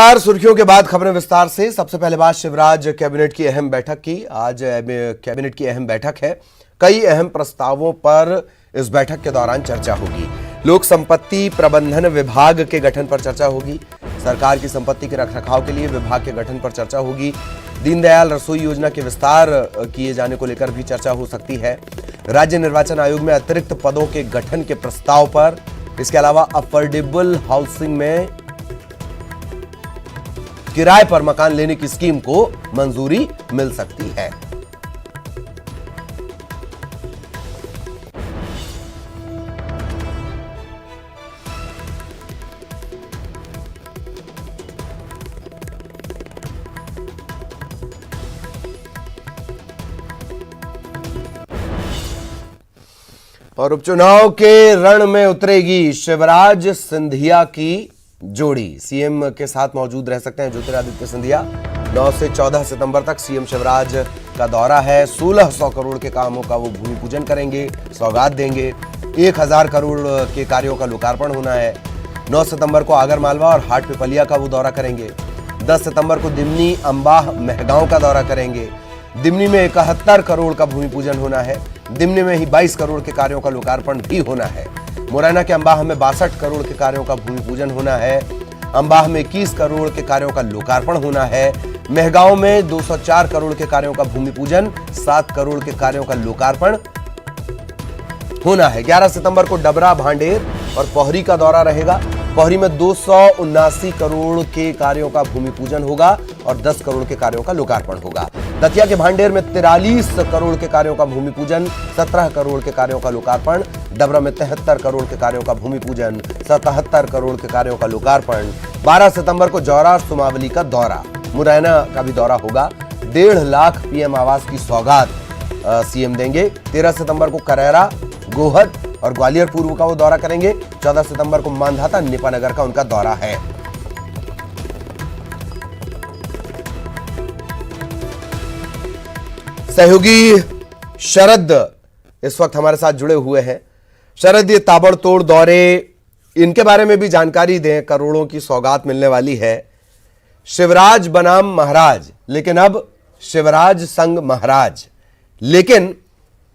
सुर्खियों के बाद खबरें विस्तार से। सबसे पहले बात शिवराज कैबिनेट की अहम बैठक की। आज कैबिनेट की अहम बैठक है। कई अहम प्रस्तावों पर इस बैठक के दौरान चर्चा होगी। लोक संपत्ति प्रबंधन विभाग के गठन पर चर्चा होगी। सरकार की संपत्ति के रखरखाव के लिए विभाग के गठन पर चर्चा होगी। दीनदयाल रसोई योजना के विस्तार किए जाने को लेकर भी चर्चा हो सकती है। राज्य निर्वाचन आयोग में अतिरिक्त पदों के गठन के प्रस्ताव पर, इसके अलावा अफोर्डेबल हाउसिंग में किराए पर मकान लेने की स्कीम को मंजूरी मिल सकती है। और उपचुनाव के रण में उतरेगी शिवराज सिंधिया की जोड़ी। सीएम के साथ मौजूद रह सकते हैं ज्योतिरादित्य सिंधिया। 9 से 14 सितंबर तक सीएम शिवराज का दौरा है। 1600 करोड़ के कामों का वो भूमि पूजन करेंगे, सौगात देंगे। 1000 करोड़ के कार्यों का लोकार्पण होना है। 9 सितंबर को आगरमालवा और हाट पिपलिया का वो दौरा करेंगे। 10 सितंबर को दिमनी, अंबाह, महगांव का दौरा करेंगे। दिमनी में 71 करोड़ का भूमि पूजन होना है। दिमनी में ही 22 करोड़ के कार्यों का लोकार्पण भी होना है। मुरैना के अंबाह में 62 करोड़ के कार्यों का भूमि पूजन होना है। अंबाह में 21 करोड़ के कार्यों का लोकार्पण होना है। महगांव में 204 करोड़ के कार्यों का भूमि पूजन, 7 करोड़ के कार्यों का लोकार्पण होना है। 11 सितंबर को डबरा, भांडेर और पोहरी का दौरा रहेगा। पोहरी में 279 करोड़ के कार्यों का भूमि पूजन होगा और 10 करोड़ के कार्यों का लोकार्पण होगा। दतिया के भांडेर में 43 करोड़ के कार्यों का भूमि पूजन, 17 करोड़ के कार्यों का लोकार्पण। डबरा में 73 करोड़ के कार्यों का भूमि पूजन, 77 करोड़ के कार्यों का लोकार्पण। 12 सितंबर को जौरा, सुमावली का दौरा। मुरैना का भी दौरा होगा। 1.5 लाख पीएम आवास की सौगात सीएम देंगे। 13 सितंबर को करैरा, गोहद और ग्वालियर पूर्व का वो दौरा करेंगे। 14 सितंबर को मांधाता, निपानगर का उनका दौरा है। सहयोगी शरद इस वक्त हमारे साथ जुड़े हुए हैं। शरद, ये ताबड़तोड़ दौरे, इनके बारे में भी जानकारी दें। करोड़ों की सौगात मिलने वाली है। शिवराज बनाम महाराज, लेकिन अब शिवराज संग महाराज। लेकिन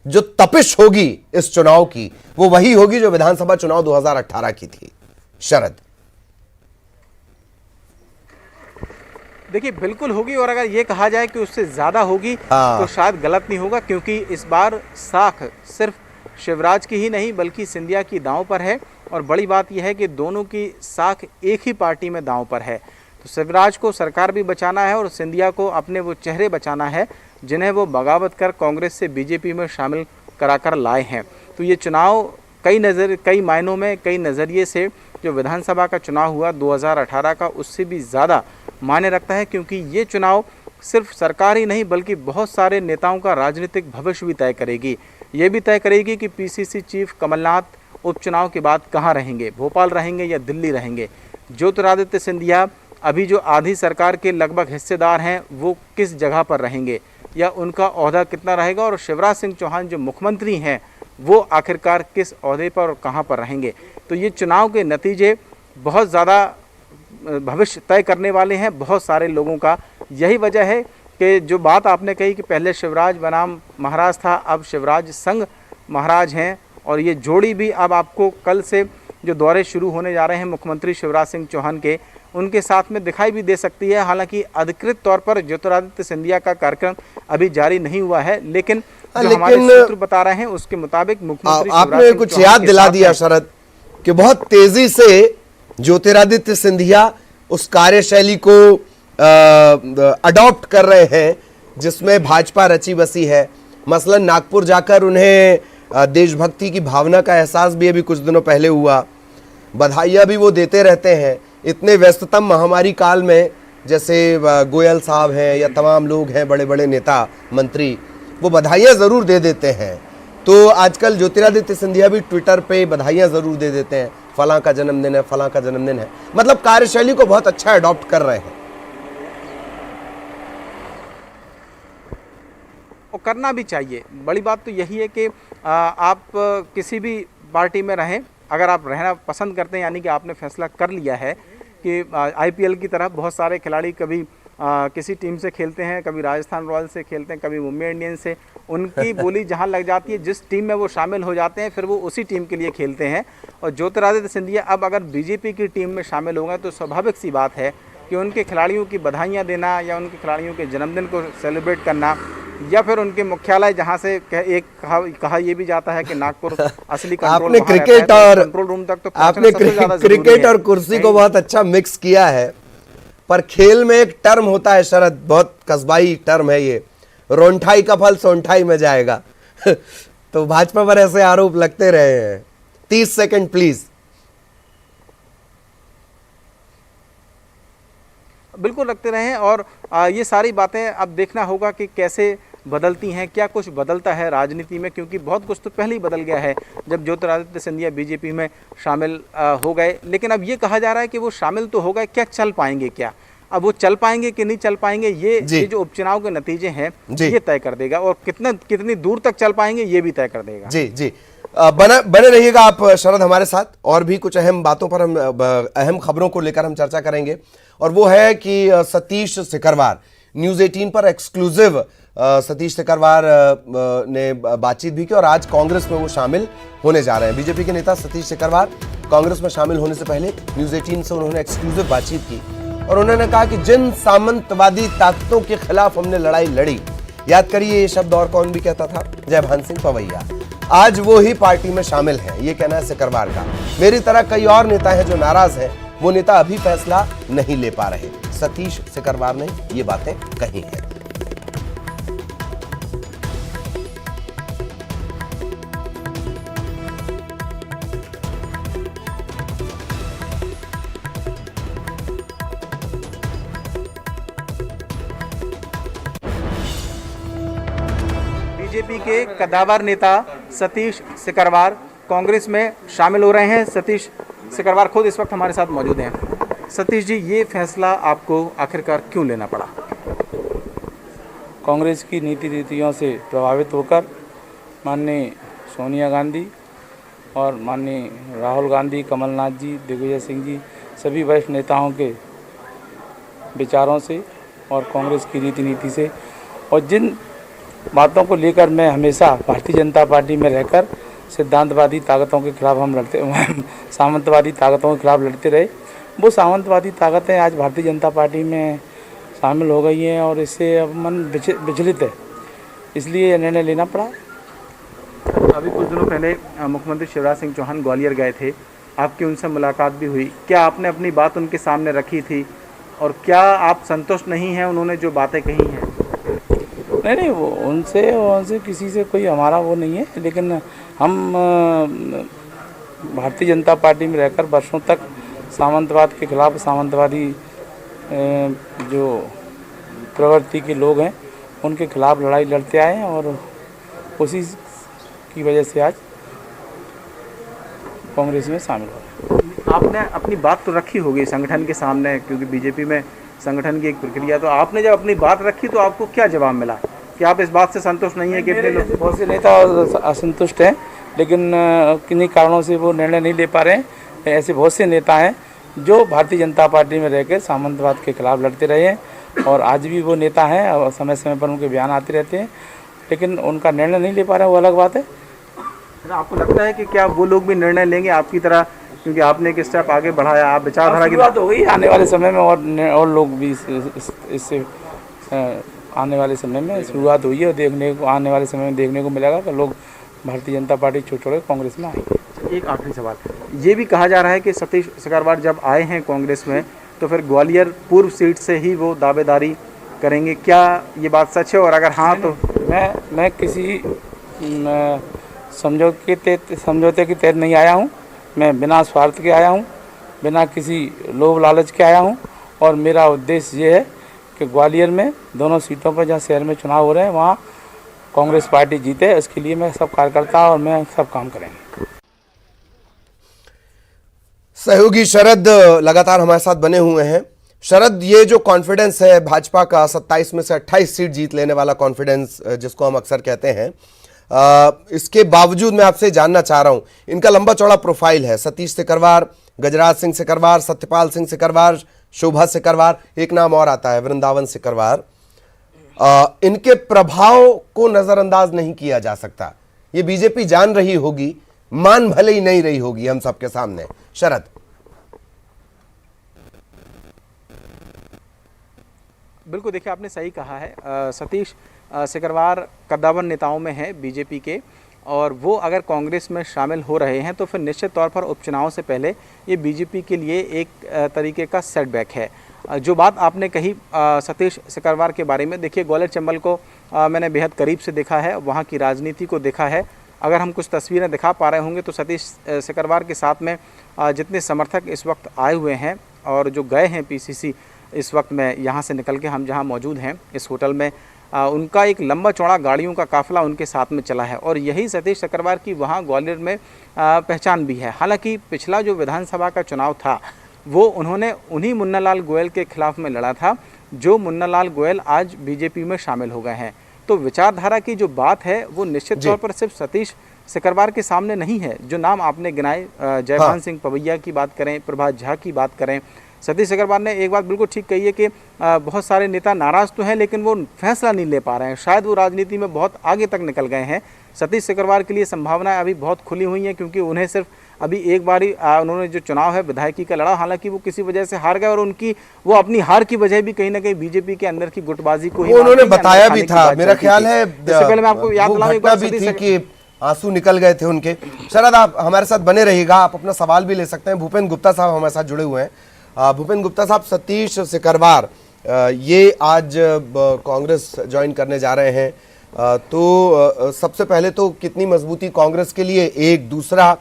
जो तपिश होगी इस चुनाव की, वो वही होगी जो विधानसभा चुनाव 2018 की थी। शरद, देखिए बिल्कुल होगी, और अगर ये कहा जाए कि उससे ज़्यादा होगी तो शायद गलत नहीं होगा, क्योंकि इस बार साख सिर्फ शिवराज की ही नहीं बल्कि सिंधिया की दांव पर है। और बड़ी बात यह है कि दोनों की साख एक ही पार्टी में दांव पर है। तो शिवराज को सरकार भी बचाना है और सिंधिया को अपने वो चेहरे बचाना है जिन्हें वो बगावत कर कांग्रेस से बीजेपी में शामिल कराकर लाए हैं। तो ये चुनाव कई मायनों में, कई नज़रिए से जो विधानसभा का चुनाव हुआ 2018 का, उससे भी ज़्यादा मायने रखता है, क्योंकि ये चुनाव सिर्फ सरकार ही नहीं बल्कि बहुत सारे नेताओं का राजनीतिक भविष्य भी तय करेगी। ये भी तय करेगी कि पीसीसी चीफ कमलनाथ उपचुनाव के बाद कहाँ रहेंगे, भोपाल रहेंगे या दिल्ली रहेंगे। ज्योतिरादित्य सिंधिया अभी जो आधी सरकार के लगभग हिस्सेदार हैं, वो किस जगह पर रहेंगे या उनका ओहदा कितना रहेगा, और शिवराज सिंह चौहान जो मुख्यमंत्री हैं वो आखिरकार किस ओहदे पर और कहाँ पर रहेंगे। तो ये चुनाव के नतीजे बहुत ज़्यादा भविष्य तय करने वाले हैं बहुत सारे लोगों का। यही वजह है कि जो बात आपने कही कि पहले शिवराज बनाम महाराज था, अब शिवराज संग महाराज हैं। और ये जोड़ी भी अब आपको कल से जो दौरे शुरू होने जा रहे हैं मुख्यमंत्री शिवराज सिंह चौहान के, उनके साथ में दिखाई भी दे सकती है। हालांकि अधिकृत तौर पर ज्योतिरादित्य सिंधिया का कार्यक्रम अभी जारी नहीं हुआ है, लेकिन जो हमारे सूत्र बता रहे हैं उसके मुताबिक मुख्यमंत्री आपने कुछ याद दिला दिया शरद कि बहुत तेजी से ज्योतिरादित्य सिंधिया उस कार्यशैली को अडॉप्ट कर रहे हैं जिसमें भाजपा रची बसी है। मसलन नागपुर जाकर उन्हें देशभक्ति की भावना का एहसास भी अभी कुछ दिनों पहले हुआ। बधाइयाँ भी वो देते रहते हैं। इतने व्यस्ततम महामारी काल में, जैसे गोयल साहब हैं या तमाम लोग हैं, बड़े बड़े नेता मंत्री, वो बधाइयाँ ज़रूर दे देते हैं। तो आजकल ज्योतिरादित्य सिंधिया भी ट्विटर पे बधाइयाँ ज़रूर दे देते हैं, फलां का जन्मदिन है, फलां का जन्मदिन है। मतलब कार्यशैली को बहुत अच्छा अडॉप्ट कर रहे हैं। और करना भी चाहिए। बड़ी बात तो यही है कि आप किसी भी पार्टी में रहें, अगर आप रहना पसंद करते हैं, यानी कि आपने फैसला कर लिया है कि IPL की तरह बहुत सारे खिलाड़ी कभी किसी टीम से खेलते हैं, कभी राजस्थान रॉयल्स से खेलते हैं, कभी मुंबई इंडियंस से। उनकी बोली जहां लग जाती है, जिस टीम में वो शामिल हो जाते हैं, फिर वो उसी टीम के लिए खेलते हैं। और ज्योतिरादित्य सिंधिया अब अगर बीजेपी की टीम में शामिल होंगे तो स्वाभाविक सी बात है कि उनके खिलाड़ियों की बधाइयाँ देना या उनके खिलाड़ियों के जन्मदिन को सेलिब्रेट करना, या फिर उनके मुख्यालय जहां से एक कहा ये भी जाता है कि नागपुर असली कंट्रोल आपने क्रिकेट और कंट्रोल रूम तक तो आपने क्रिकेट और कुर्सी को बहुत अच्छा मिक्स किया है। पर खेल में एक टर्म होता है शरद, बहुत कस्बाई टर्म है ये, रोंठाई का फल सोंठाई में जाएगा। तो भाजपा पर ऐसे आरोप लगते रहे हैं। 30 सेकंड प्लीज। बिल्कुल रखते रहे हैं। और ये सारी बातें अब देखना होगा कि कैसे बदलती हैं, क्या कुछ बदलता है राजनीति में, क्योंकि बहुत कुछ तो पहले ही बदल गया है जब ज्योतिरादित्य सिंधिया बीजेपी में शामिल हो गए। लेकिन अब ये कहा जा रहा है कि वो शामिल तो हो गए, क्या चल पाएंगे, क्या अब वो चल पाएंगे कि नहीं चल पाएंगे, ये जो उपचुनाव के नतीजे हैं ये तय कर देगा। और कितनी दूर तक चल पाएंगे ये भी तय कर देगा। जी जी, बने रहिएगा आप शरद हमारे साथ। और भी कुछ अहम बातों पर हम, अहम खबरों को लेकर हम चर्चा करेंगे। और वो है कि सतीश सिकरवार, न्यूज 18 पर एक्सक्लूसिव सतीश सिकरवार ने बातचीत भी की और आज कांग्रेस में वो शामिल होने जा रहे हैं। बीजेपी के नेता सतीश सिकरवार कांग्रेस में शामिल होने से पहले न्यूज 18 से उन्होंने एक्सक्लूसिव बातचीत की और उन्होंने कहा कि जिन सामंतवादी ताकतों के खिलाफ हमने लड़ाई लड़ी, याद करिए ये शब्द और कौन भी कहता था, जयभान सिंह पवैया, आज वो ही पार्टी में शामिल हैं। ये कहना है सिकरवार का। मेरी तरह कई और नेता हैं जो नाराज हैं, वो नेता अभी फैसला नहीं ले पा रहे। सतीश सिकरवार ने ये बातें कही हैं। बीजेपी के कद्दावर नेता सतीश सिकरवार कांग्रेस में शामिल हो रहे हैं। सतीश सिकरवार खुद इस वक्त हमारे साथ मौजूद हैं। सतीश जी, ये फैसला आपको आखिरकार क्यों लेना पड़ा? कांग्रेस की नीति रीतियों से प्रभावित होकर माननीय सोनिया गांधी और माननीय राहुल गांधी, कमलनाथ जी, दिग्विजय सिंह जी, सभी वरिष्ठ नेताओं के विचारों से और कांग्रेस की रीति नीति से और जिन बातों को लेकर मैं हमेशा भारतीय जनता पार्टी में रहकर सिद्धांतवादी ताकतों के खिलाफ सामंतवादी ताकतों के खिलाफ लड़ते रहे, वो सामंतवादी ताकतें आज भारतीय जनता पार्टी में शामिल हो गई हैं और इससे अब मन विचलित है, इसलिए यह निर्णय लेना पड़ा। अभी कुछ दिनों पहले मुख्यमंत्री शिवराज सिंह चौहान ग्वालियर गए थे, आपकी उनसे मुलाकात भी हुई, क्या आपने अपनी बात उनके सामने रखी थी और क्या आप संतुष्ट नहीं हैं उन्होंने जो बातें कही हैं? नहीं, वो उनसे किसी से कोई हमारा वो नहीं है, लेकिन हम भारतीय जनता पार्टी में रहकर वर्षों तक सामंतवाद के खिलाफ, सामंतवादी जो प्रवृत्ति के लोग हैं उनके खिलाफ लड़ाई लड़ते आए हैं और उसी की वजह से आज कांग्रेस में शामिल हो। आपने अपनी बात तो रखी होगी संगठन के सामने, क्योंकि बीजेपी में संगठन की एक प्रक्रिया, तो आपने जब अपनी बात रखी तो आपको क्या जवाब मिला कि आप इस बात से संतुष्ट नहीं है? कि अपने लोग, बहुत से नेता असंतुष्ट हैं, लेकिन किन्हीं कारणों से वो निर्णय नहीं ले पा रहे हैं। ऐसे बहुत से नेता हैं जो भारतीय जनता पार्टी में रहकर सामंतवाद के खिलाफ लड़ते रहे हैं और आज भी वो नेता हैं और समय समय पर उनके बयान आते रहते हैं, लेकिन उनका निर्णय नहीं ले पा रहे हैं, वो अलग बात है। आपको लगता है कि क्या वो लोग भी निर्णय लेंगे आपकी तरह, क्योंकि आपने एक स्टेप आगे बढ़ाया, आप विचारधारा की बात हो गई, आने वाले समय में और लोग भी इससे आने वाले समय में शुरुआत हुई है और आने वाले समय में देखने को मिलेगा कि लोग भारतीय जनता पार्टी छोड़ कांग्रेस में आएंगे। एक आखिरी सवाल, ये भी कहा जा रहा है कि सतीश सिकरवार जब आए हैं कांग्रेस में तो फिर ग्वालियर पूर्व सीट से ही वो दावेदारी करेंगे, क्या ये बात सच है? और अगर हाँ तो मैं किसी समझौते के तहत नहीं आया हूँ। मैं बिना स्वार्थ के आया हूँ, बिना किसी लोभ लालच के आया हूँ और मेरा उद्देश्य ये है कि ग्वालियर में दोनों सीटों पर जहाँ शहर में चुनाव हो रहे हैं वहाँ कांग्रेस पार्टी जीते, इसके लिए मैं सब कार्यकर्ता और मैं सब काम करेंगे। सहयोगी शरद लगातार हमारे साथ बने हुए हैं। शरद, ये जो कॉन्फिडेंस है भाजपा का 27 में से 28 सीट जीत लेने वाला कॉन्फिडेंस जिसको हम अक्सर कहते हैं, इसके बावजूद मैं आपसे जानना चाह रहा हूं, इनका लंबा चौड़ा प्रोफाइल है, सतीश सिकरवार, गजराज सिंह सिकरवार, सत्यपाल सिंह सिकरवार, शोभा सिकरवार, एक नाम और आता है वृंदावन सिकरवार। इनके प्रभाव को नजरअंदाज नहीं किया जा सकता। ये बीजेपी जान रही होगी, मान भले ही नहीं रही होगी हम सबके सामने। शरद, बिल्कुल, देखिए आपने सही कहा है। सतीश सिकरवार कद्दावर नेताओं में है बीजेपी के, और वो अगर कांग्रेस में शामिल हो रहे हैं तो फिर निश्चित तौर पर उपचुनाव से पहले ये बीजेपी के लिए एक तरीके का सेटबैक है। जो बात आपने कही सतीश सिकरवार के बारे में, देखिए ग्वालियर चंबल को मैंने बेहद करीब से देखा है, वहाँ की राजनीति को देखा है। अगर हम कुछ तस्वीरें दिखा पा रहे होंगे तो सतीश सिकरवार के साथ में जितने समर्थक इस वक्त आए हुए हैं और जो गए हैं पीसीसी इस वक्त में यहाँ से निकल के, हम जहाँ मौजूद हैं इस होटल में, उनका एक लंबा चौड़ा गाड़ियों का काफ़िला उनके साथ में चला है। और यही सतीश सिकरवार की वहाँ ग्वालियर में पहचान भी है। हालांकि पिछला जो विधानसभा का चुनाव था वो उन्होंने उन्हीं मुन्नालाल गोयल के खिलाफ में लड़ा था, जो मुन्नालाल गोयल आज बीजेपी में शामिल हो गए हैं। तो विचारधारा की जो बात है वो निश्चित तौर पर सिर्फ सतीश सिकरवार के सामने नहीं है। जो नाम आपने गिनाए, जयभान सिंह पवैया की बात करें, प्रभात झा की बात करें, सतीश सिकरवार ने एक बात बिल्कुल ठीक कही है कि बहुत सारे नेता नाराज़ तो हैं लेकिन वो फैसला नहीं ले पा रहे हैं। शायद वो राजनीति में बहुत आगे तक निकल गए हैं। सतीश सिकरवार के लिए संभावनाएं अभी बहुत खुली हुई हैं, क्योंकि उन्हें सिर्फ अभी एक बार ही उन्होंने जो चुनाव है विधायकी का लड़ा, हालांकि वो किसी वजह से हार गए, और वो अपनी हार की वजह भी कहीं ना कहीं बीजेपी के अंदर की गुटबाजी को ही उन्होंने बताया भी था। मेरा ख्याल है इससे पहले मैं आपको याद दिलाऊं कि आंसू निकल गए थे उनके। शरद, आप हमारे साथ बने रहिएगा, आप अपना सवाल भी ले सकते हैं। भूपेंद्र गुप्ता साहब हमारे साथ जुड़े हुए हैं। भूपेंद्र गुप्ता साहब, सतीश सिकरवार ये आज कांग्रेस ज्वाइन करने जा रहे हैं, तो सबसे पहले तो कितनी मजबूती कांग्रेस के लिए, एक दूसरा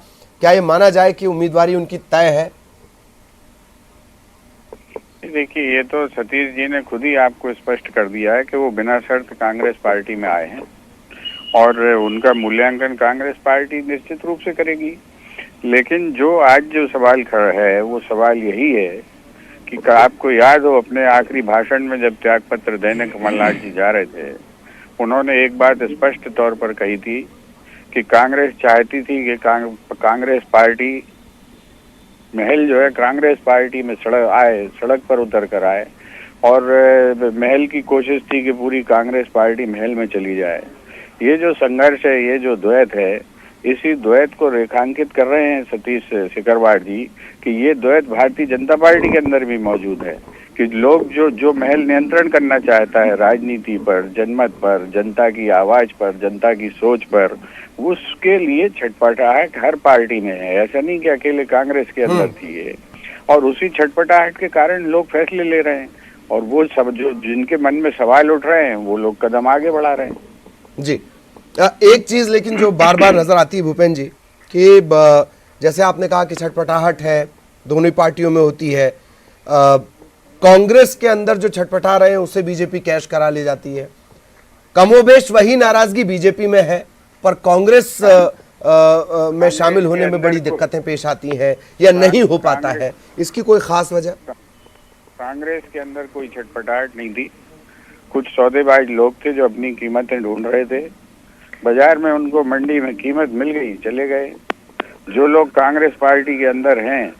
क्या ये माना जाए कि उम्मीदवारी उनकी तय है? देखिए, ये तो सतीश जी ने खुद ही आपको स्पष्ट कर दिया है कि वो बिना शर्त कांग्रेस पार्टी में आए हैं और उनका मूल्यांकन कांग्रेस पार्टी निश्चित रूप से करेगी। लेकिन जो आज जो सवाल खड़ा है वो सवाल यही है कि आपको याद हो अपने आखिरी भाषण में जब त्यागपत्र देने कमलनाथ जी जा रहे थे, उन्होंने एक बात स्पष्ट तौर पर कही थी कि कांग्रेस चाहती थी कि कांग्रेस पार्टी महल जो है कांग्रेस पार्टी में सड़क पर उतर कर आए, और महल की कोशिश थी कि पूरी कांग्रेस पार्टी महल में चली जाए। ये जो संघर्ष है, ये जो द्वैत है, इसी द्वैत को रेखांकित कर रहे हैं सतीश सिकरवार जी कि ये द्वैत भारतीय जनता पार्टी के अंदर भी मौजूद है कि लोग जो महल नियंत्रण करना चाहता है राजनीति पर, जनमत पर, जनता की आवाज पर, जनता की सोच पर, उसके लिए छटपटाहट हर पार्टी में है। ऐसा नहीं कि अकेले कांग्रेस के अंदर थी ये, और उसी छटपटाहट के कारण लोग फैसले ले रहे हैं, और वो सब जो जिनके मन में सवाल उठ रहे हैं वो लोग कदम आगे बढ़ा रहे हैं। जी, एक चीज लेकिन जो बार बार नजर आती है भूपेंद्र जी, कि जैसे आपने कहा कि छटपटाहट है दोनों पार्टियों में होती है, कांग्रेस के अंदर जो छटपटा रहे हैं उससे बीजेपी कैश करा ले जाती है। कमोबेश वही नाराजगी बीजेपी में है, पर कांग्रेस में शामिल होने में बड़ी दिक्कतें पेश आती हैं या नहीं हो पाता है। इसकी कोई खास वजह? कांग्रेस के अंदर कोई छटपटाहट नहीं थी। कुछ सौदेबाज लोग थे जो अपनी कीमतें ढूंढ रहे थे, बाजार में उनको मंडी में कीमत मिल गई, चले गए। जो लोग कांग्रेस पार्टी के अंदर हैं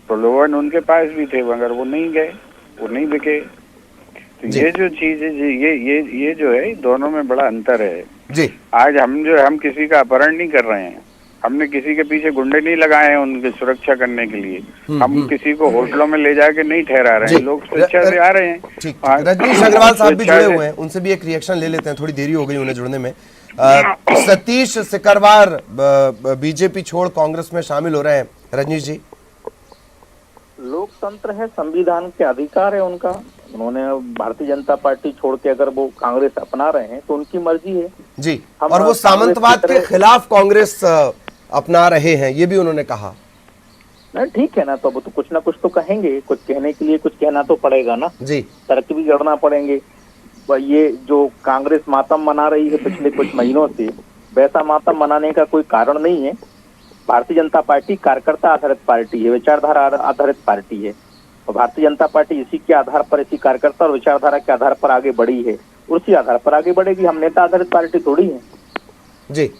प्रलोभन उनके पास भी थे, मगर वो नहीं गए, वो नहीं बिके। तो ये जो चीज है, ये जो है, दोनों में बड़ा अंतर है जी। आज हम किसी का अपहरण नहीं कर रहे हैं, हमने किसी के पीछे गुंडे नहीं लगाए हैं उनकी सुरक्षा करने के लिए, हम किसी को होटलों में ले जाके नहीं ठहरा रहे हैं, लोग स्वेच्छा से आ रहे हैं। ठीक, रजनीश अग्रवाल साहब भी जुड़े हुए हैं, उनसे भी एक रिएक्शन ले लेते हैं, थोड़ी देरी हो गई उन्हें जुड़ने में। सतीश सिकरवार बीजेपी छोड़ कांग्रेस में शामिल हो रहे हैं, रजनीश जी। लोकतंत्र है, संविधान के अधिकार है उनका। उन्होंने भारतीय जनता पार्टी छोड़ के अगर वो कांग्रेस अपना रहे हैं तो उनकी मर्जी है जी, और वो सामंतवाद के खिलाफ कांग्रेस अपना रहे हैं, ये भी उन्होंने कहा। नहीं, ठीक है ना, तो वो तो कुछ ना कुछ तो कहेंगे, कुछ कहने के लिए कुछ कहना तो पड़ेगा ना जी, तर्क भी गढ़ना पड़ेंगे। ये जो कांग्रेस मातम मना रही है पिछले कुछ महीनों से, वैसा मातम मनाने का कोई कारण नहीं है। भारतीय जनता पार्टी कार्यकर्ता आधारित पार्टी है, विचारधारा आधारित पार्टी है, और भारतीय जनता पार्टी इसी के आधार पर, इसी कार्यकर्ता और विचारधारा के आधार पर आगे बढ़ी है, उसी आधार पर आगे बढ़ेगी। हम नेता आधारित पार्टी थोड़ी है। जी,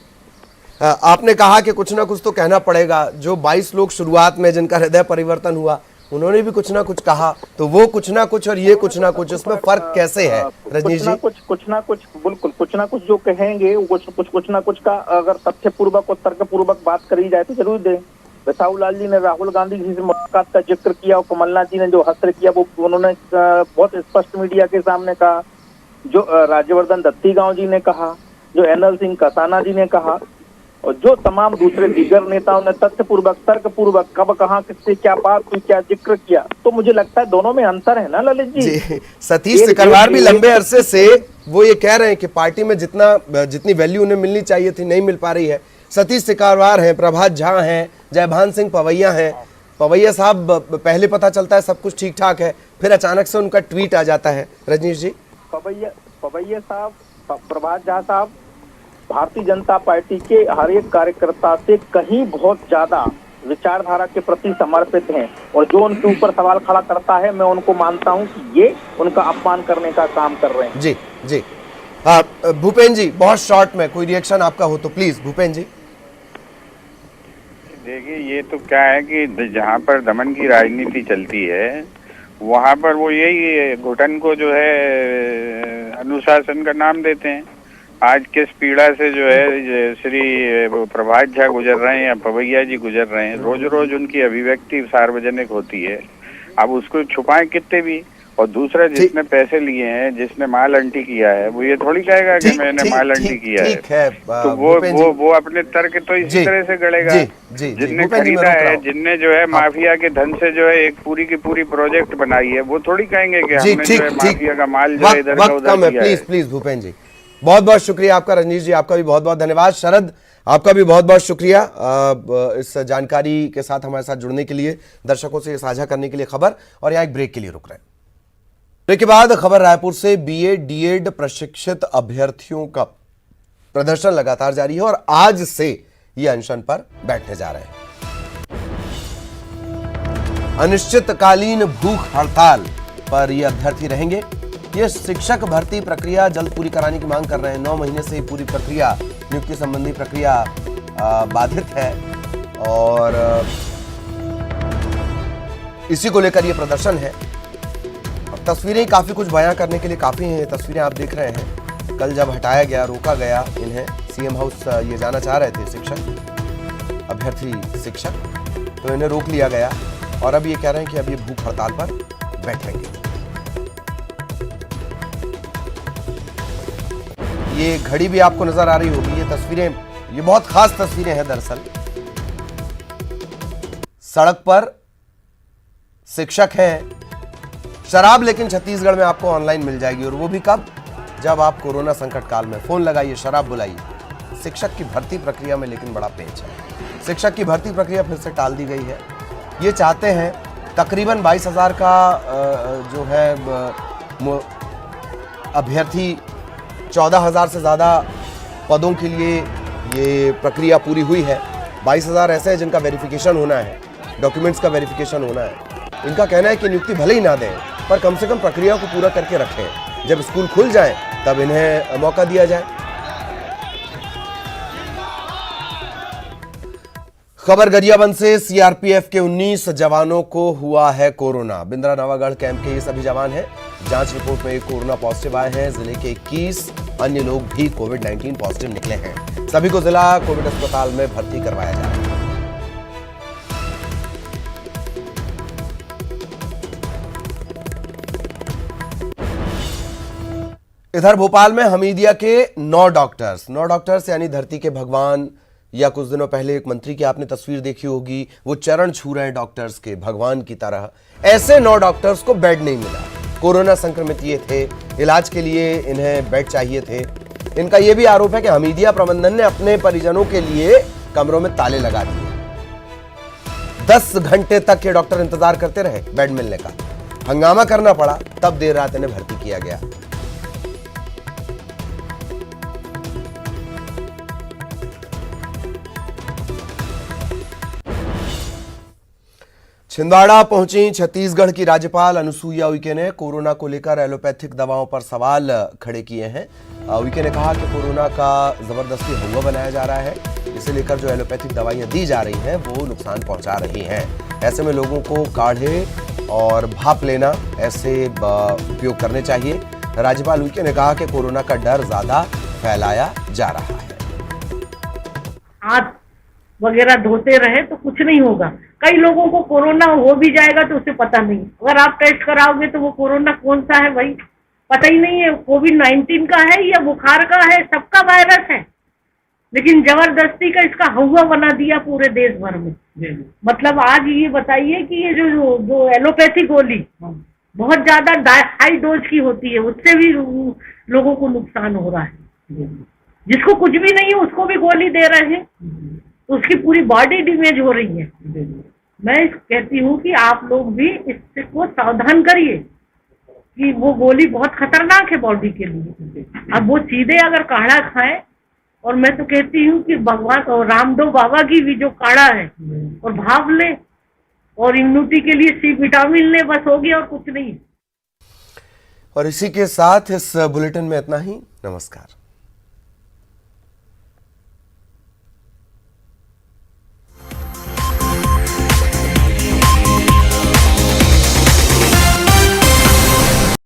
आपने कहा कि कुछ ना कुछ तो कहना पड़ेगा। जो 22 लोग शुरुआत में जिनका हृदय परिवर्तन हुआ, उन्होंने भी कुछ ना कुछ कहा, तो वो कुछ ना कुछ और ये कुछ ना कुछ, इसमें फर्क कैसे है रजनीश जी? कुछ ना कुछ बिल्कुल कुछ ना कुछ जो कहेंगे वो कुछ ना कुछ का अगर तथ्य पूर्वक और तर्क पूर्वक बात करी जाए तो जरूर दें। बिसाहू लाल जी ने राहुल गांधी जी से मुलाकात का जिक्र किया और कमलनाथ जी ने जो हस्त्र किया वो उन्होंने बहुत स्पष्ट मीडिया के सामने कहा। जो राज्यवर्धन दत्तीगांव जी ने कहा, जो एनएल सिंह कसाना जी ने कहा, और जो तमाम दूसरे दीगर नेताओं ने तथ्य पूर्वक तर्क पूर्वक कब कहाँ किससे क्या बात हुई, क्या जिक्र किया, तो मुझे लगता है दोनों में अंतर है ना ललित जी। सतीश सिकरवार भी लंबे अरसे से वो ये कह रहे हैं कि पार्टी में जितनी वैल्यू उन्हें मिलनी चाहिए थी नहीं मिल पा रही है। सतीश सिकरवार हैं, प्रभात झा हैं, जयभान सिंह पवैया हैं। पवैया साहब पहले पता चलता है सब कुछ ठीक ठाक है, फिर अचानक से उनका ट्वीट आ जाता है। रजनीश जी, पवैया साहब, प्रभात झा साहब भारतीय जनता पार्टी के हर एक कार्यकर्ता से कहीं बहुत ज्यादा विचारधारा के प्रति समर्पित हैं, और जो उनके ऊपर सवाल खड़ा करता है मैं उनको मानता हूं कि ये उनका अपमान करने का काम कर रहे हैं। जी जी, भूपेन जी बहुत शॉर्ट में कोई रिएक्शन आपका हो तो प्लीज। भूपेन जी, देखिए ये तो क्या है कि जहाँ पर दमन की राजनीति चलती है वहाँ पर वो यही घुटन को जो है अनुशासन का नाम देते हैं। आज किस पीड़ा से जो है श्री प्रभात झा गुजर रहे हैं या पवैया जी गुजर रहे हैं, रोज रोज उनकी अभिव्यक्ति सार्वजनिक होती है। अब उसको छुपाएं कितने भी, और दूसरा जिसने पैसे लिए हैं, जिसने माल अंटी किया है, वो ये थोड़ी कहेगा कि मैंने माल अंटी किया है। तो वो अपने तर्क तो इसी तरह से गढ़ेगा। जिनने खरीदा है, जिनने जो है माफिया के धन से जो है एक पूरी की पूरी प्रोजेक्ट बनाई है, वो थोड़ी कहेंगे कि हमने जो है माफिया का माल जो है इधर का उधर किया है। प्लीज भूपेन जी, बहुत बहुत शुक्रिया आपका। रजनीश जी, आपका भी बहुत बहुत धन्यवाद। शरद, आपका भी बहुत बहुत शुक्रिया इस जानकारी के साथ हमारे साथ जुड़ने के लिए, दर्शकों से साझा करने के लिए खबर। और यहाँ एक ब्रेक के लिए रुक रहे हैं। ब्रेक के बाद खबर रायपुर से। बीए डीएड प्रशिक्षित अभ्यर्थियों का प्रदर्शन लगातार जारी है और आज से ये अनशन पर बैठने जा रहे हैं। अनिश्चितकालीन भूख हड़ताल पर ये अभ्यर्थी रहेंगे। ये शिक्षक भर्ती प्रक्रिया जल्द पूरी कराने की मांग कर रहे हैं। 9 महीने से पूरी प्रक्रिया, नियुक्ति संबंधी प्रक्रिया बाधित है और इसी को लेकर ये प्रदर्शन है। तस्वीरें काफी कुछ बयां करने के लिए काफी हैं। तस्वीरें आप देख रहे हैं। कल जब हटाया गया, रोका गया इन्हें, सीएम हाउस ये जाना चाह रहे थे शिक्षक, अभ्यर्थी शिक्षक, तो इन्हें रोक लिया गया और अब ये कह रहे हैं कि अब ये भूख हड़ताल पर बैठेंगे। ये घड़ी भी आपको नजर आ रही होगी। ये तस्वीरें, ये बहुत खास तस्वीरें हैं दरअसल। सड़क पर शिक्षक हैं। शराब लेकिन छत्तीसगढ़ में आपको ऑनलाइन मिल जाएगी, और वो भी कब? जब आप कोरोना संकट काल में फोन लगाइए, शराब बुलाइए। शिक्षक की भर्ती प्रक्रिया में लेकिन बड़ा पेच है। शिक्षक की भर्ती प्रक्रिया फिर से टाल दी गई है। ये चाहते हैं तकरीबन 22,000 का जो है अभ्यर्थी, 14,000 से ज़्यादा पदों के लिए ये प्रक्रिया पूरी हुई है। 22,000 ऐसे हैं जिनका वेरिफिकेशन होना है, डॉक्यूमेंट्स का वेरिफिकेशन होना है। इनका कहना है कि नियुक्ति भले ही ना दें, पर कम से कम प्रक्रिया को पूरा करके रखें। जब स्कूल खुल जाए तब इन्हें मौका दिया जाए। खबर गरियाबंद से। सीआरपीएफ के 19 जवानों को हुआ है कोरोना। बिंद्रा नवागढ़ कैंप के ये सभी जवान हैं। जांच रिपोर्ट में कोरोना पॉजिटिव आए हैं। जिले के 21 अन्य लोग भी कोविड-19 पॉजिटिव निकले हैं। सभी को जिला कोविड अस्पताल में भर्ती करवाया जा रहा है। इधर भोपाल में हमीदिया के 9 डॉक्टर्स यानी धरती के भगवान, या कुछ दिनों पहले एक मंत्री की आपने तस्वीर देखी होगी, वो चरण छू रहे हैं डॉक्टर्स के भगवान की तरह। ऐसे 9 डॉक्टर्स को बेड नहीं मिला। कोरोना संक्रमित ये थे, इलाज के लिए इन्हें बेड चाहिए थे। इनका यह भी आरोप है कि हमीदिया प्रबंधन ने अपने परिजनों के लिए कमरों में ताले लगा दिए। 10 घंटे तक ये डॉक्टर इंतजार करते रहे बेड मिलने का। हंगामा करना पड़ा, तब देर रात इन्हें भर्ती किया गया। छिंदवाड़ा पहुंची छत्तीसगढ़ की राज्यपाल अनुसुईया उइके ने कोरोना को लेकर एलोपैथिक दवाओं पर सवाल खड़े किए हैं। उइके ने कहा कि कोरोना का जबरदस्ती हवा बनाया जा रहा है, इसे लेकर जो एलोपैथिक दवाइयां दी जा रही हैं वो नुकसान पहुंचा रही हैं। ऐसे में लोगों को काढ़े और भाप लेना ऐसे उपयोग करने चाहिए। राज्यपाल उइके ने कहा कि कोरोना का डर ज्यादा फैलाया जा रहा है। हाथ वगैरह धोते रहे तो कुछ नहीं होगा। कई लोगों को कोरोना हो भी जाएगा तो उसे पता नहीं, अगर आप टेस्ट कराओगे तो वो कोरोना कौन सा है भाई पता ही नहीं है, कोविड-19 का है या बुखार का है, सबका वायरस है, लेकिन जबरदस्ती का इसका हवा बना दिया पूरे देश भर में। मतलब आज ये बताइए कि ये जो एलोपैथी गोली बहुत ज्यादा हाई डोज की होती है, उससे भी लोगों को नुकसान हो रहा है। जिसको कुछ भी नहीं है उसको भी गोली दे रहे हैं, तो उसकी पूरी बॉडी डैमेज हो रही है। मैं कहती हूँ कि आप लोग भी इसको सावधान करिए कि वो गोली बहुत खतरनाक है बॉडी के लिए। अब वो सीधे अगर काढ़ा खाएं, और मैं तो कहती हूँ कि भगवान और रामदेव बाबा की भी जो काढ़ा है और भाप ले, और इम्यूनिटी के लिए सी विटामिन ले, बस हो गया और कुछ नहीं। और इसी के साथ इस बुलेटिन में इतना ही। नमस्कार।